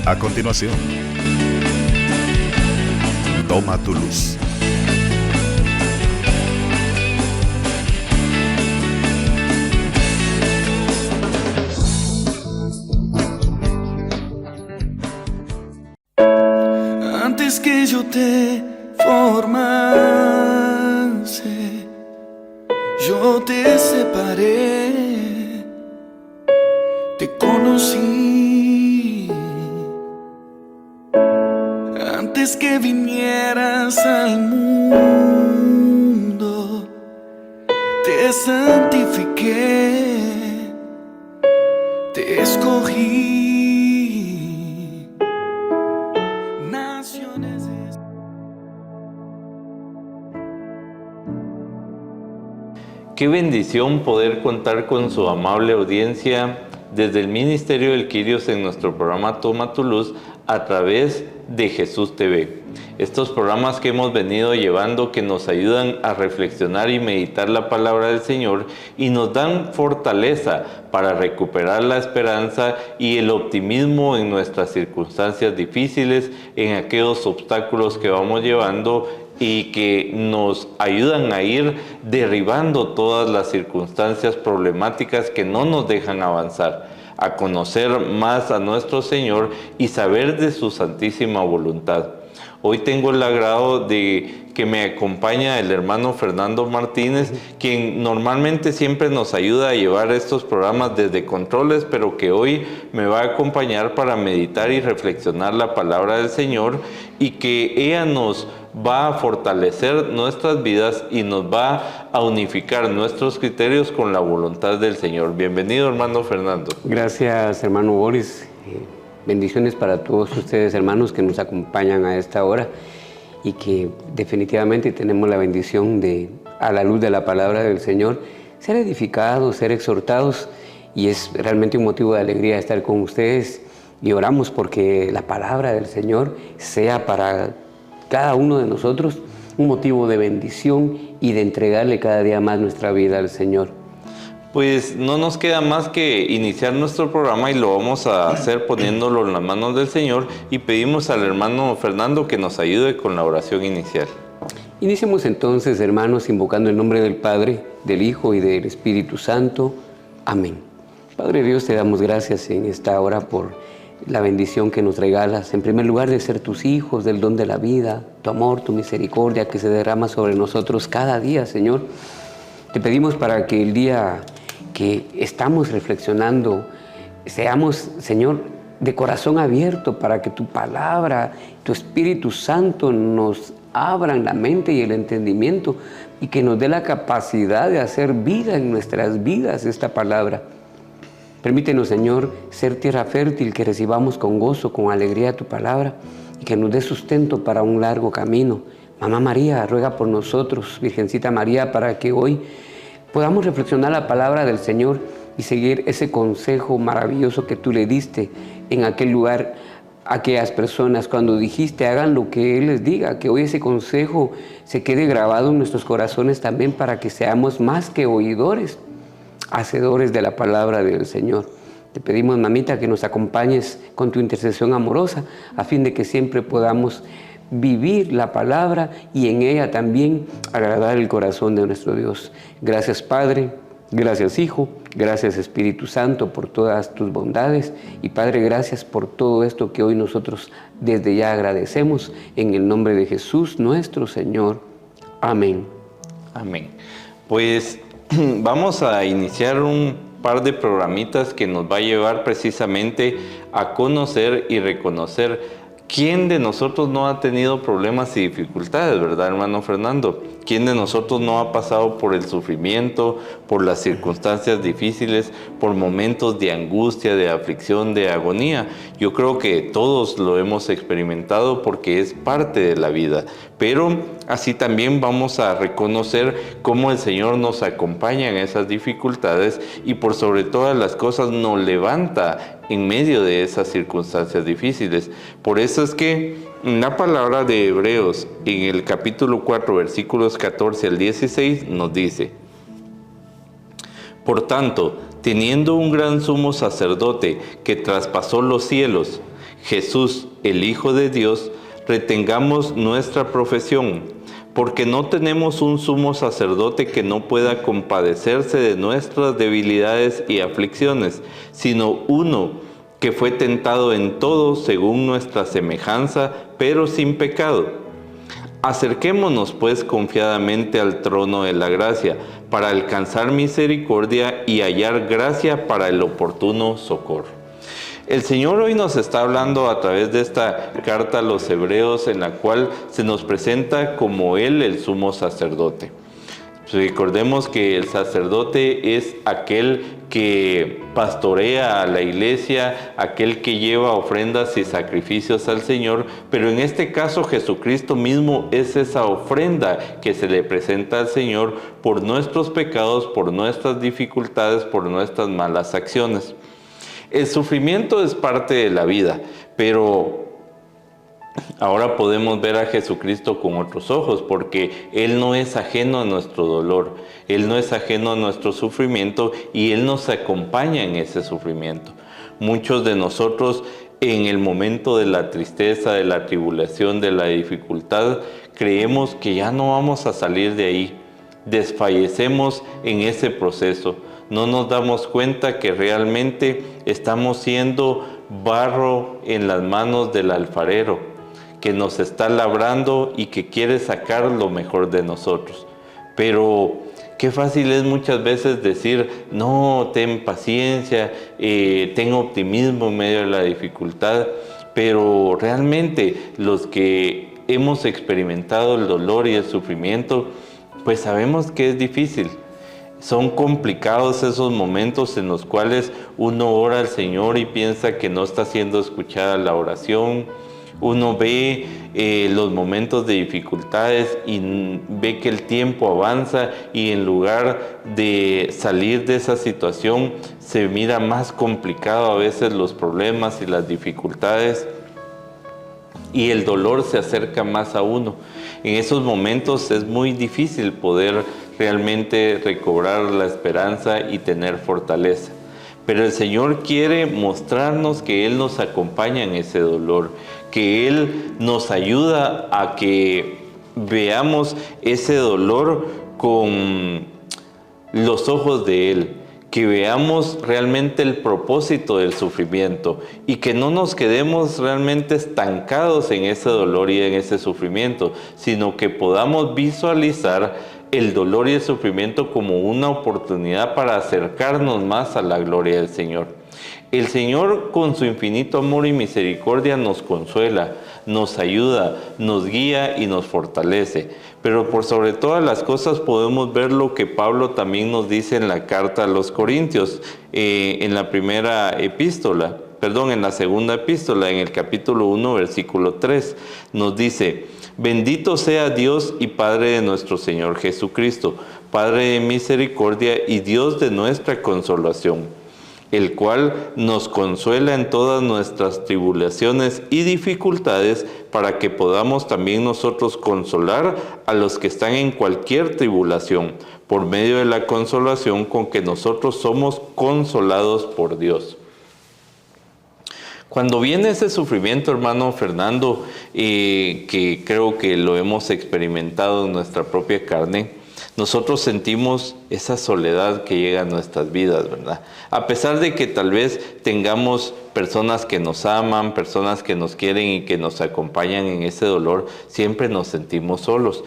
A continuación, Toma tu luz. Antes que yo te formase, yo te separé, te conocí. Antes que vinieras al mundo, te santifiqué, te escogí. Naciones. Qué bendición poder contar con su amable audiencia desde el Ministerio del Quirios en nuestro programa Toma tu Luz a través de Jesús TV. Estos programas que hemos venido llevando que nos ayudan a reflexionar y meditar la palabra del Señor y nos dan fortaleza para recuperar la esperanza y el optimismo en nuestras circunstancias difíciles, en aquellos obstáculos que vamos llevando y que nos ayudan a ir derribando todas las circunstancias problemáticas que no nos dejan avanzar, a conocer más a nuestro Señor y saber de su santísima voluntad. Hoy tengo el agrado de que me acompaña el hermano Fernando Martínez, quien normalmente siempre nos ayuda a llevar estos programas desde controles, pero que hoy me va a acompañar para meditar y reflexionar la palabra del Señor, y que ella nos va a fortalecer nuestras vidas y nos va a unificar nuestros criterios con la voluntad del Señor. Bienvenido, hermano Fernando. Gracias, hermano Boris. Bendiciones para todos ustedes, hermanos, que nos acompañan a esta hora y que definitivamente tenemos la bendición de, a la luz de la palabra del Señor, ser edificados, ser exhortados, y es realmente un motivo de alegría estar con ustedes, y oramos porque la palabra del Señor sea para cada uno de nosotros un motivo de bendición y de entregarle cada día más nuestra vida al Señor. Pues no nos queda más que iniciar nuestro programa, y lo vamos a hacer poniéndolo en las manos del Señor, y pedimos al hermano Fernando que nos ayude con la oración inicial. Iniciemos entonces, hermanos, invocando el nombre del Padre, del Hijo y del Espíritu Santo. Amén. Padre Dios, te damos gracias en esta hora por la bendición que nos regalas, en primer lugar, de ser tus hijos, del don de la vida, tu amor, tu misericordia que se derrama sobre nosotros cada día, Señor. Te pedimos para que el día que estamos reflexionando seamos, Señor, de corazón abierto, para que tu palabra, tu Espíritu Santo nos abran la mente y el entendimiento, y que nos dé la capacidad de hacer vida en nuestras vidas esta palabra. Permítenos, Señor, ser tierra fértil, que recibamos con gozo, con alegría tu palabra, y que nos dé sustento para un largo camino. Mamá María, ruega por nosotros, Virgencita María, para que hoy podamos reflexionar la palabra del Señor y seguir ese consejo maravilloso que tú le diste en aquel lugar a aquellas personas cuando dijiste hagan lo que Él les diga, que hoy ese consejo se quede grabado en nuestros corazones también, para que seamos más que oidores, hacedores de la palabra del Señor. Te pedimos, mamita, que nos acompañes con tu intercesión amorosa, a fin de que siempre podamos vivir la palabra y en ella también agradar el corazón de nuestro Dios. Gracias, Padre, gracias, Hijo, gracias, Espíritu Santo, por todas tus bondades, y Padre, gracias por todo esto que hoy nosotros desde ya agradecemos, en el nombre de Jesús nuestro Señor. Amén. Amén. Pues vamos a iniciar un par de programitas que nos va a llevar precisamente a conocer y reconocer ¿quién de nosotros no ha tenido problemas y dificultades, verdad, hermano Fernando? ¿Quién de nosotros no ha pasado por el sufrimiento, por las circunstancias difíciles, por momentos de angustia, de aflicción, de agonía? Yo creo que todos lo hemos experimentado porque es parte de la vida. Pero así también vamos a reconocer cómo el Señor nos acompaña en esas dificultades y por sobre todas las cosas nos levanta en medio de esas circunstancias difíciles. Por eso es que en la palabra de Hebreos, en el capítulo 4, versículos 14 al 16, nos dice: por tanto, teniendo un gran sumo sacerdote que traspasó los cielos, Jesús, el Hijo de Dios, retengamos nuestra profesión, porque no tenemos un sumo sacerdote que no pueda compadecerse de nuestras debilidades y aflicciones, sino uno que fue tentado en todo según nuestra semejanza, pero sin pecado. Acerquémonos pues confiadamente al trono de la gracia, para alcanzar misericordia y hallar gracia para el oportuno socorro. El Señor hoy nos está hablando a través de esta carta a los Hebreos, en la cual se nos presenta como Él el sumo sacerdote. Recordemos que el sacerdote es aquel que pastorea a la iglesia, aquel que lleva ofrendas y sacrificios al Señor, pero en este caso Jesucristo mismo es esa ofrenda que se le presenta al Señor por nuestros pecados, por nuestras dificultades, por nuestras malas acciones. El sufrimiento es parte de la vida, pero ahora podemos ver a Jesucristo con otros ojos, porque Él no es ajeno a nuestro dolor, Él no es ajeno a nuestro sufrimiento y Él nos acompaña en ese sufrimiento. Muchos de nosotros en el momento de la tristeza, de la tribulación, de la dificultad, creemos que ya no vamos a salir de ahí. Desfallecemos en ese proceso. No nos damos cuenta que realmente estamos siendo barro en las manos del alfarero, que nos está labrando y que quiere sacar lo mejor de nosotros. Pero qué fácil es muchas veces decir, no, ten paciencia, ten optimismo en medio de la dificultad, pero realmente los que hemos experimentado el dolor y el sufrimiento, pues sabemos que es difícil. Son complicados esos momentos en los cuales uno ora al Señor y piensa que no está siendo escuchada la oración. Uno ve los momentos de dificultades y ve que el tiempo avanza y en lugar de salir de esa situación se mira más complicado a veces los problemas y las dificultades y el dolor se acerca más a uno. En esos momentos es muy difícil poder realmente recobrar la esperanza y tener fortaleza. Pero el Señor quiere mostrarnos que Él nos acompaña en ese dolor, que Él nos ayuda a que veamos ese dolor con los ojos de Él, que veamos realmente el propósito del sufrimiento y que no nos quedemos realmente estancados en ese dolor y en ese sufrimiento, sino que podamos visualizar el dolor y el sufrimiento como una oportunidad para acercarnos más a la gloria del Señor. El Señor, con su infinito amor y misericordia, nos consuela, nos ayuda, nos guía y nos fortalece. Pero por sobre todas las cosas podemos ver lo que Pablo también nos dice en la carta a los Corintios, en la segunda epístola, en el capítulo 1, versículo 3, nos dice: bendito sea Dios y Padre de nuestro Señor Jesucristo, Padre de misericordia y Dios de nuestra consolación, el cual nos consuela en todas nuestras tribulaciones y dificultades, para que podamos también nosotros consolar a los que están en cualquier tribulación, por medio de la consolación con que nosotros somos consolados por Dios. Cuando viene ese sufrimiento, hermano Fernando, que creo que lo hemos experimentado en nuestra propia carne, nosotros sentimos esa soledad que llega a nuestras vidas, ¿verdad? A pesar de que tal vez tengamos personas que nos aman, personas que nos quieren y que nos acompañan en ese dolor, siempre nos sentimos solos.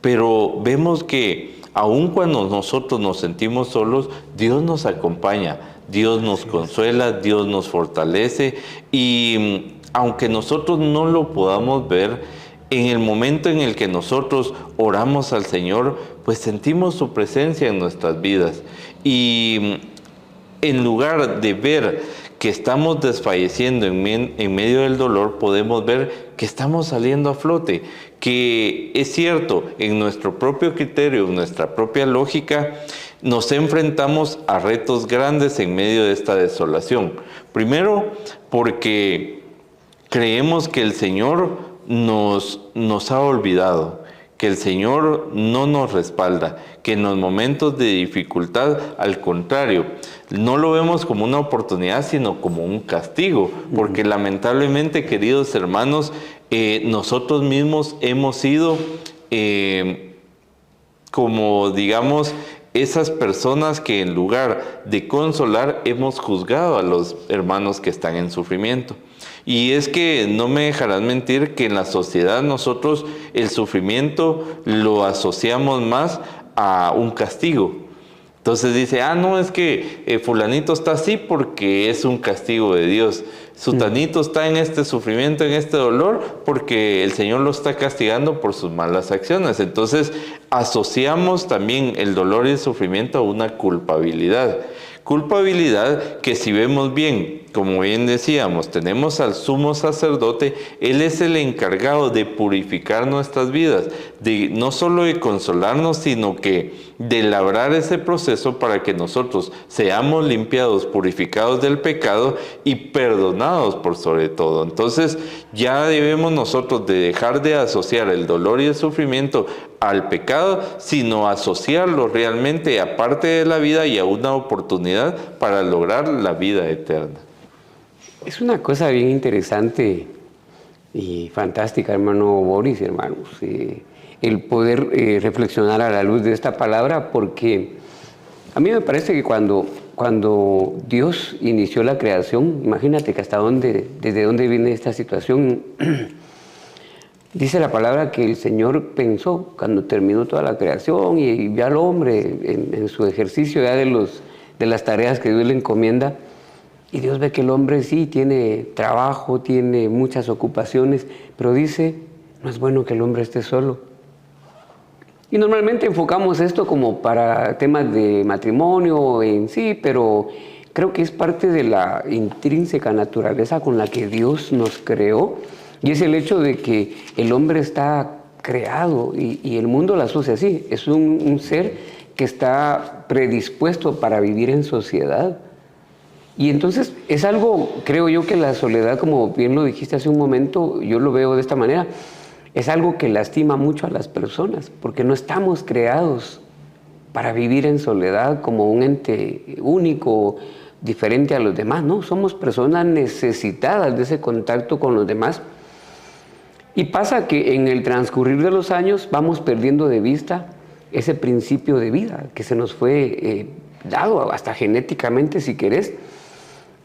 Pero vemos que aun cuando nosotros nos sentimos solos, Dios nos acompaña, Dios nos consuela, Dios nos fortalece y aunque nosotros no lo podamos ver, en el momento en el que nosotros oramos al Señor, pues sentimos su presencia en nuestras vidas. Y en lugar de ver que estamos desfalleciendo en medio del dolor, podemos ver que estamos saliendo a flote, que es cierto, en nuestro propio criterio, en nuestra propia lógica, nos enfrentamos a retos grandes en medio de esta desolación. Primero, porque creemos que el Señor nos ha olvidado, que el Señor no nos respalda, que en los momentos de dificultad, al contrario, no lo vemos como una oportunidad, sino como un castigo, porque lamentablemente, queridos hermanos, nosotros mismos hemos sido como, digamos, esas personas que en lugar de consolar hemos juzgado a los hermanos que están en sufrimiento. Y es que no me dejarás mentir que en la sociedad nosotros el sufrimiento lo asociamos más a un castigo. Entonces dice, no, es que fulanito está así porque es un castigo de Dios. Sutanito está en este sufrimiento, en este dolor, porque el Señor lo está castigando por sus malas acciones. Entonces asociamos también el dolor y el sufrimiento a una culpabilidad. Culpabilidad que, si vemos bien, como bien decíamos, tenemos al sumo sacerdote. Él es el encargado de purificar nuestras vidas, de no solo de consolarnos, sino que de labrar ese proceso para que nosotros seamos limpiados, purificados del pecado y perdonados por sobre todo. Entonces ya debemos nosotros de dejar de asociar el dolor y el sufrimiento al pecado, sino asociarlo realmente a parte de la vida y a una oportunidad para lograr la vida eterna. Es una cosa bien interesante y fantástica, hermano Boris, hermanos, el poder reflexionar a la luz de esta palabra, porque a mí me parece que cuando Dios inició la creación, imagínate que desde dónde viene esta situación. Dice la palabra que el Señor pensó cuando terminó toda la creación y vio al hombre en su ejercicio ya de las tareas que Dios le encomienda, y Dios ve que el hombre sí tiene trabajo, tiene muchas ocupaciones, pero dice, no es bueno que el hombre esté solo. Y normalmente enfocamos esto como para temas de matrimonio en sí, pero creo que es parte de la intrínseca naturaleza con la que Dios nos creó. Y es el hecho de que el hombre está creado y el mundo lo asocia así. Es un ser que está predispuesto para vivir en sociedad. Y entonces es algo, creo yo, que la soledad, como bien lo dijiste hace un momento, yo lo veo de esta manera, es algo que lastima mucho a las personas, porque no estamos creados para vivir en soledad como un ente único, diferente a los demás, ¿no? Somos personas necesitadas de ese contacto con los demás. Y pasa que en el transcurrir de los años vamos perdiendo de vista ese principio de vida que se nos fue dado hasta genéticamente, si querés.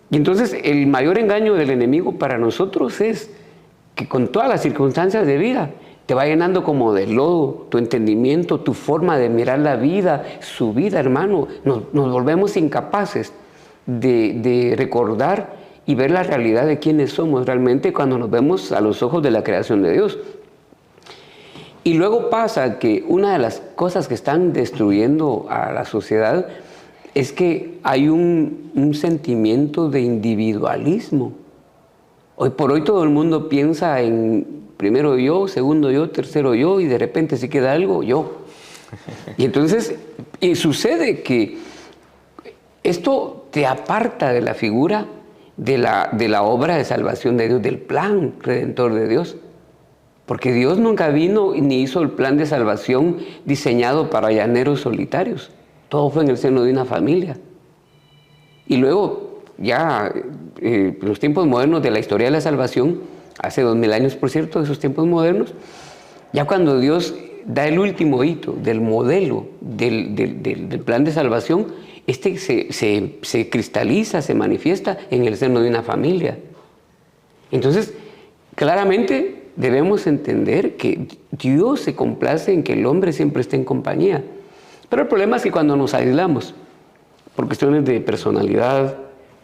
Y entonces el mayor engaño del enemigo para nosotros es que con todas las circunstancias de vida te va llenando como de lodo tu entendimiento, tu forma de mirar la vida, su vida, hermano. Nos volvemos incapaces de recordar y ver la realidad de quiénes somos realmente cuando nos vemos a los ojos de la creación de Dios. Y luego pasa que una de las cosas que están destruyendo a la sociedad es que hay un sentimiento de individualismo. Hoy por hoy todo el mundo piensa en primero yo, segundo yo, tercero yo, y de repente si queda algo, yo. Y entonces sucede que esto te aparta de la figura de la obra de salvación de Dios, del plan redentor de Dios. Porque Dios nunca vino ni hizo el plan de salvación diseñado para llaneros solitarios. Todo fue en el seno de una familia. Y luego, ya en los tiempos modernos de la historia de la salvación, hace 2000 años, por cierto, de esos tiempos modernos, ya cuando Dios da el último hito del modelo del plan de salvación, se cristaliza, se manifiesta en el seno de una familia. Entonces, claramente debemos entender que Dios se complace en que el hombre siempre esté en compañía. Pero el problema es que cuando nos aislamos, por cuestiones de personalidad,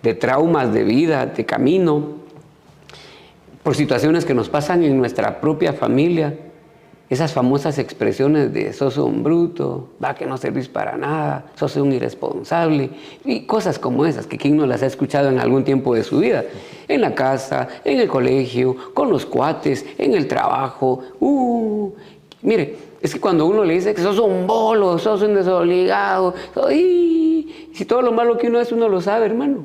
de traumas de vida, de camino, por situaciones que nos pasan en nuestra propia familia, esas famosas expresiones de sos un bruto, va que no servís para nada, sos un irresponsable, y cosas como esas, que quien no las ha escuchado en algún tiempo de su vida, en la casa, en el colegio, con los cuates, en el trabajo. Mire, es que cuando uno le dice que sos un bolo, sos un desobligado, si todo lo malo que uno es, uno lo sabe, hermano.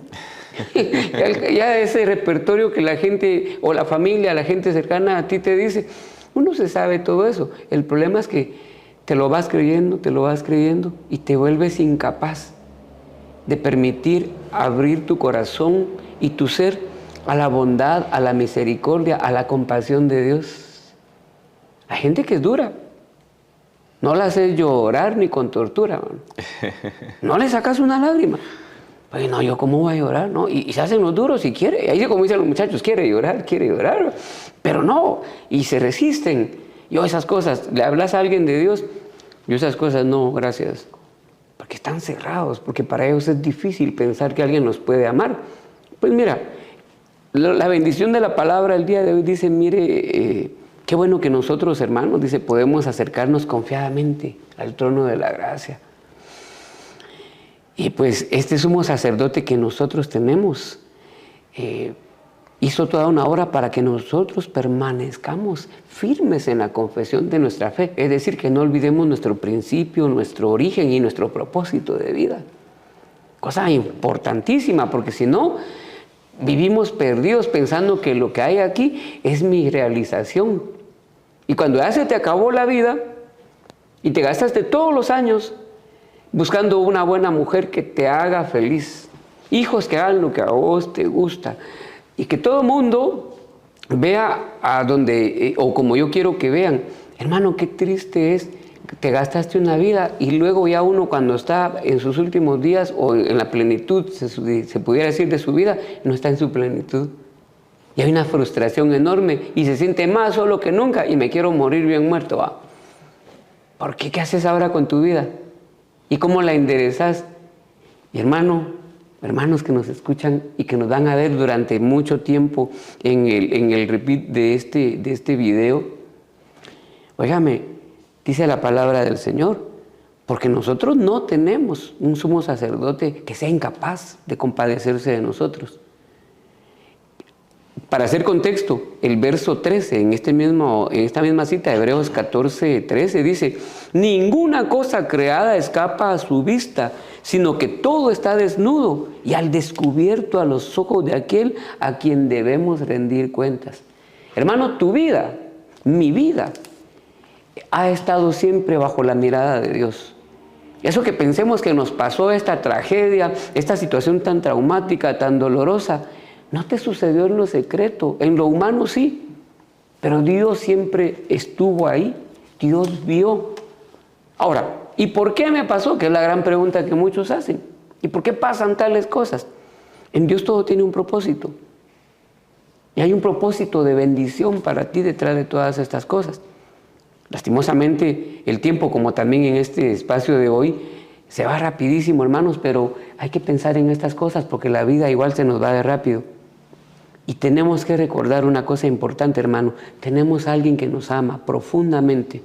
Ya ese repertorio que la gente, o la familia, la gente cercana a ti te dice, uno se sabe todo eso. El problema es que te lo vas creyendo y te vuelves incapaz de permitir abrir tu corazón y tu ser a la bondad, a la misericordia, a la compasión de Dios. Hay gente que es dura. No la haces llorar ni con tortura, man. No le sacas una lágrima. Pues no, yo cómo voy a llorar, ¿no? Y se hacen los duros si quiere. Y ahí como dicen los muchachos, quiere llorar. Pero no, y se resisten. Yo esas cosas, le hablas a alguien de Dios, yo esas cosas no, gracias. Porque están cerrados, porque para ellos es difícil pensar que alguien los puede amar. Pues mira, la bendición de la palabra el día de hoy dice, mire, qué bueno que nosotros, hermanos, dice, podemos acercarnos confiadamente al trono de la gracia. Y pues este sumo sacerdote que nosotros tenemos hizo toda una obra para que nosotros permanezcamos firmes en la confesión de nuestra fe. Es decir, que no olvidemos nuestro principio, nuestro origen y nuestro propósito de vida. Cosa importantísima, porque si no, vivimos perdidos pensando que lo que hay aquí es mi realización. Y cuando ya se te acabó la vida y te gastaste todos los años buscando una buena mujer que te haga feliz, hijos que hagan lo que a vos te gusta, y que todo el mundo vea a donde, o como yo quiero que vean, hermano, qué triste es, te gastaste una vida y luego ya uno cuando está en sus últimos días o en la plenitud, se pudiera decir, de su vida, no está en su plenitud. Y hay una frustración enorme y se siente más solo que nunca y me quiero morir bien muerto. ¿Va? ¿Por qué? ¿Qué haces ahora con tu vida? ¿Y cómo la enderezas? Y hermanos que nos escuchan y que nos van a ver durante mucho tiempo en el repeat de este video, óigame, dice la palabra del Señor, porque nosotros no tenemos un sumo sacerdote que sea incapaz de compadecerse de nosotros. Para hacer contexto, el verso 13, en esta misma cita, Hebreos 14, 13, dice, ninguna cosa creada escapa a su vista, sino que todo está desnudo y al descubierto a los ojos de aquel a quien debemos rendir cuentas. Hermano, tu vida, mi vida, ha estado siempre bajo la mirada de Dios. Eso que pensemos que nos pasó esta tragedia, esta situación tan traumática, tan dolorosa, no te sucedió en lo secreto, en lo humano sí, pero Dios siempre estuvo ahí, Dios vio. Ahora, ¿y por qué me pasó? Que es la gran pregunta que muchos hacen. ¿Y por qué pasan tales cosas? En Dios todo tiene un propósito. Y hay un propósito de bendición para ti detrás de todas estas cosas. Lastimosamente, el tiempo, como también en este espacio de hoy, se va rapidísimo, hermanos, pero hay que pensar en estas cosas porque la vida igual se nos va de rápido. Y tenemos que recordar una cosa importante, hermano. Tenemos a alguien que nos ama profundamente.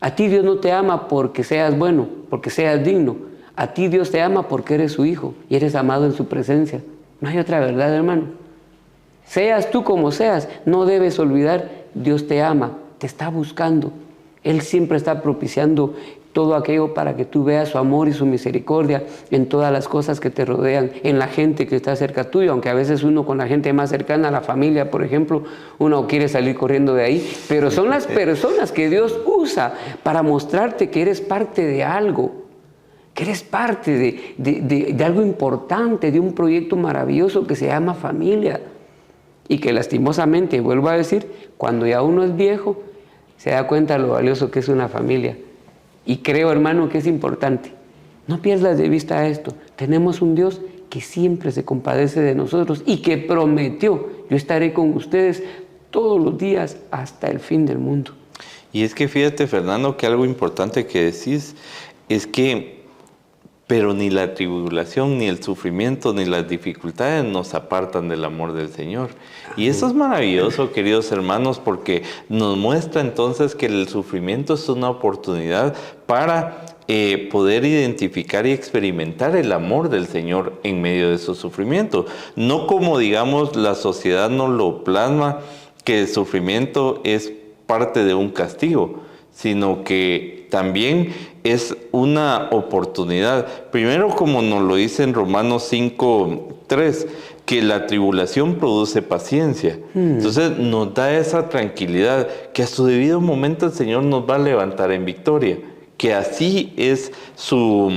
A ti Dios no te ama porque seas bueno, porque seas digno. A ti Dios te ama porque eres su hijo y eres amado en su presencia. No hay otra verdad, hermano. Seas tú como seas, no debes olvidar, Dios te ama, te está buscando. Él siempre está propiciando todo aquello para que tú veas su amor y su misericordia en todas las cosas que te rodean, en la gente que está cerca tuyo, aunque a veces uno con la gente más cercana, la familia, por ejemplo, uno quiere salir corriendo de ahí, pero son las personas que Dios usa para mostrarte que eres parte de algo, que eres parte de algo importante, de un proyecto maravilloso que se llama familia, y que lastimosamente, vuelvo a decir, cuando ya uno es viejo, se da cuenta de lo valioso que es una familia. Y creo, hermano, que es importante. No pierdas de vista esto. Tenemos un Dios que siempre se compadece de nosotros y que prometió, yo estaré con ustedes todos los días hasta el fin del mundo. Y es que fíjate, Fernando, que algo importante que decís es que, pero ni la tribulación, ni el sufrimiento, ni las dificultades nos apartan del amor del Señor. Y eso es maravilloso, queridos hermanos, porque nos muestra entonces que el sufrimiento es una oportunidad para poder identificar y experimentar el amor del Señor en medio de su sufrimiento. No como, digamos, la sociedad nos lo plasma, que el sufrimiento es parte de un castigo, sino que también es una oportunidad. Primero, como nos lo dice en Romanos 5:3, que la tribulación produce paciencia. Entonces nos da esa tranquilidad, que a su debido momento el Señor nos va a levantar en victoria, que así es su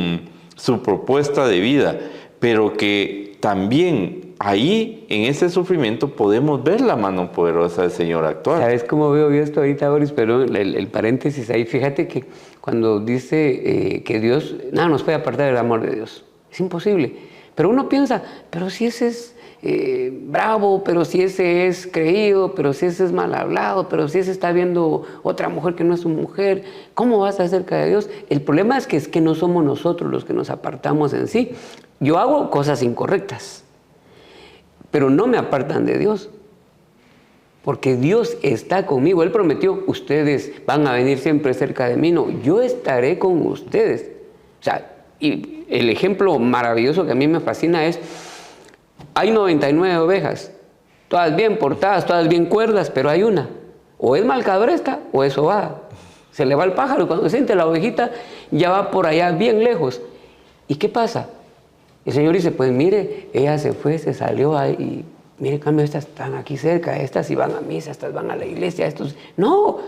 propuesta de vida. pero que también ahí, en ese sufrimiento, podemos ver la mano poderosa del Señor actuar. ¿Sabes cómo veo yo esto ahorita, Boris? Pero el paréntesis ahí, fíjate que cuando dice que Dios, nada nos puede apartar del amor de Dios. Es imposible. Pero uno piensa, pero si ese es bravo, pero si ese es creído, pero si ese es mal hablado, pero si ese está viendo otra mujer que no es su mujer, ¿cómo vas a cerca de Dios? El problema es que no somos nosotros los que nos apartamos en sí. Yo hago cosas incorrectas, pero no me apartan de Dios, porque Dios está conmigo. Él prometió, ustedes van a venir siempre cerca de mí. No, yo estaré con ustedes. O sea, y el ejemplo maravilloso que a mí me fascina es, hay 99 ovejas, todas bien portadas, todas bien cuerdas, pero hay una, o es malcabresta o es sobada. Se le va el pájaro, cuando siente la ovejita ya va por allá bien lejos. ¿Y qué pasa? El Señor dice, pues mire, ella se fue, se salió ahí, y mire, en cambio estas están aquí cerca, estas sí van a misa, estas van a la iglesia, estos... No,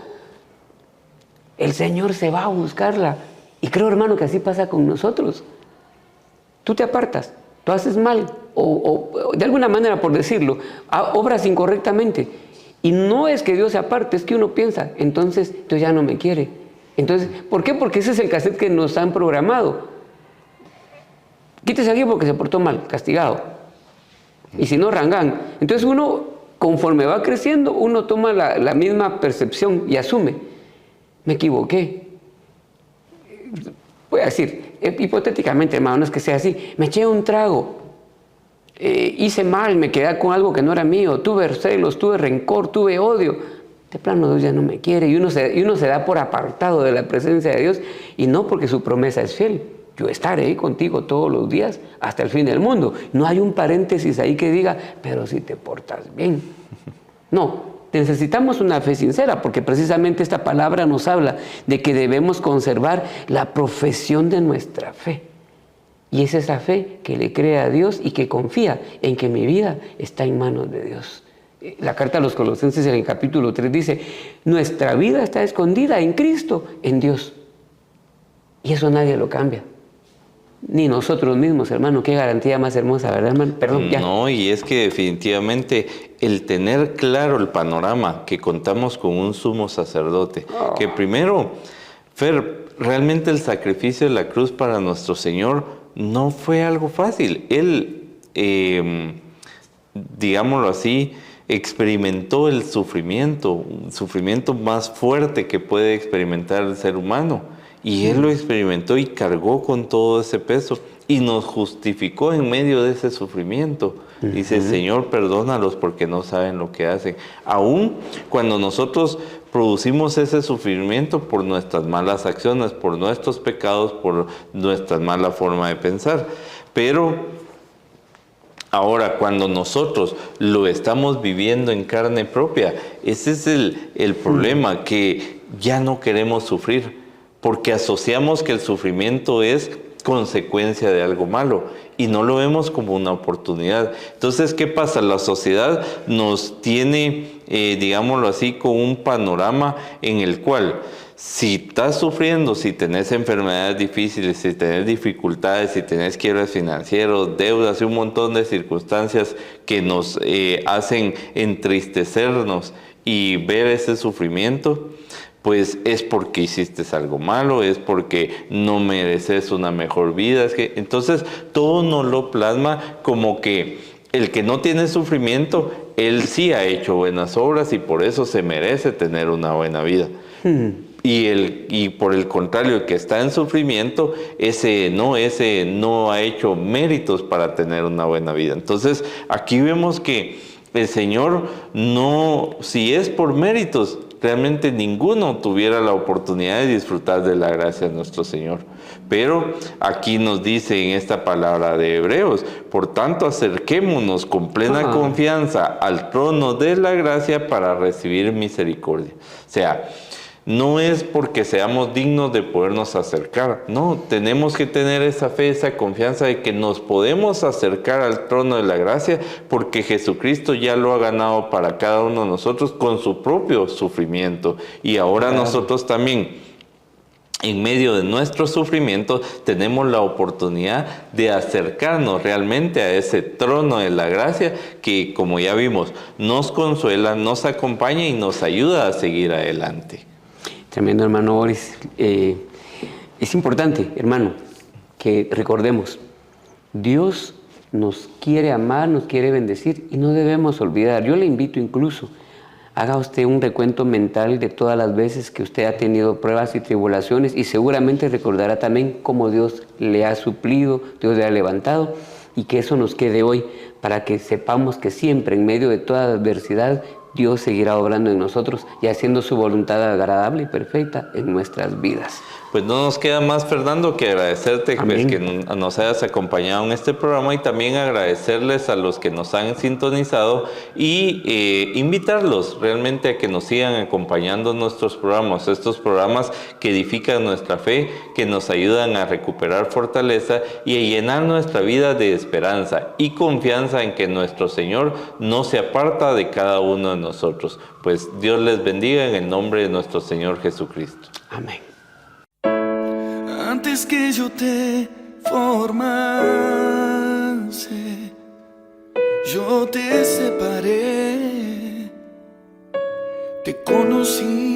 el Señor se va a buscarla. Y creo, hermano, que así pasa con nosotros. Tú te apartas, tú haces mal, o de alguna manera, por decirlo, obras incorrectamente. Y no es que Dios se aparte, es que uno piensa, entonces Dios ya no me quiere. Entonces, ¿por qué? Porque ese es el cassette que nos han programado. Quítese aquí porque se portó mal, castigado. Y si no, rangán. Entonces uno, conforme va creciendo, uno toma la misma percepción y asume. Me equivoqué. Voy a decir, hipotéticamente, hermano, no es que sea así. Me eché un trago. Hice mal, me quedé con algo que no era mío. Tuve celos, tuve rencor, tuve odio. De plano Dios ya no me quiere. Y uno se da por apartado de la presencia de Dios. Y no porque su promesa es fiel. Yo estaré ahí contigo todos los días hasta el fin del mundo. No hay un paréntesis ahí que diga, pero si te portas bien. No, necesitamos una fe sincera, porque precisamente esta palabra nos habla de que debemos conservar la profesión de nuestra fe. Y es esa fe que le cree a Dios y que confía en que mi vida está en manos de Dios. La carta a los Colosenses en el capítulo 3 dice, nuestra vida está escondida en Cristo, en Dios. Y eso nadie lo cambia. Ni nosotros mismos, hermano. Qué garantía más hermosa, ¿verdad, hermano? Perdón, ya. No, y es que definitivamente el tener claro el panorama, que contamos con un sumo sacerdote, que primero, Fer, realmente el sacrificio de la cruz para nuestro Señor no fue algo fácil. Él, digámoslo así, experimentó el sufrimiento más fuerte que puede experimentar el ser humano. Y Él lo experimentó y cargó con todo ese peso y nos justificó en medio de ese sufrimiento. Dice, Señor, perdónalos porque no saben lo que hacen. Aún cuando nosotros producimos ese sufrimiento por nuestras malas acciones, por nuestros pecados, por nuestra mala forma de pensar. Pero ahora, cuando nosotros lo estamos viviendo en carne propia, ese es el problema, que ya no queremos sufrir. Porque asociamos que el sufrimiento es consecuencia de algo malo y no lo vemos como una oportunidad. Entonces, ¿qué pasa? La sociedad nos tiene, digámoslo así, con un panorama en el cual si estás sufriendo, si tenés enfermedades difíciles, si tenés dificultades, si tenés quiebres financieros, deudas y un montón de circunstancias que nos hacen entristecernos y ver ese sufrimiento, pues es porque hiciste algo malo, es porque no mereces una mejor vida. Es que, entonces, todo nos lo plasma como que el que no tiene sufrimiento, él sí ha hecho buenas obras y por eso se merece tener una buena vida. Y por el contrario, el que está en sufrimiento, ese no ha hecho méritos para tener una buena vida. Entonces, aquí vemos que el Señor no, si es por méritos, realmente ninguno tuviera la oportunidad de disfrutar de la gracia de nuestro Señor. Pero aquí nos dice en esta palabra de Hebreos, por tanto acerquémonos con plena confianza al trono de la gracia para recibir misericordia. O sea, no es porque seamos dignos de podernos acercar, no, tenemos que tener esa fe, esa confianza de que nos podemos acercar al trono de la gracia porque Jesucristo ya lo ha ganado para cada uno de nosotros con su propio sufrimiento. Y ahora nosotros también, en medio de nuestro sufrimiento, tenemos la oportunidad de acercarnos realmente a ese trono de la gracia que, como ya vimos, nos consuela, nos acompaña y nos ayuda a seguir adelante. Tremendo, hermano Boris. Es importante, hermano, que recordemos, Dios nos quiere amar, nos quiere bendecir y no debemos olvidar. Yo le invito incluso, haga usted un recuento mental de todas las veces que usted ha tenido pruebas y tribulaciones y seguramente recordará también cómo Dios le ha suplido, Dios le ha levantado, y que eso nos quede hoy para que sepamos que siempre en medio de toda adversidad Dios seguirá obrando en nosotros y haciendo su voluntad agradable y perfecta en nuestras vidas. Pues no nos queda más, Fernando, que agradecerte pues, que nos hayas acompañado en este programa y también agradecerles a los que nos han sintonizado y invitarlos realmente a que nos sigan acompañando en nuestros programas, estos programas que edifican nuestra fe, que nos ayudan a recuperar fortaleza y a llenar nuestra vida de esperanza y confianza en que nuestro Señor no se aparta de cada uno de nosotros. Pues Dios les bendiga en el nombre de nuestro Señor Jesucristo. Amén. Antes que yo te formase, yo te separé, te conocí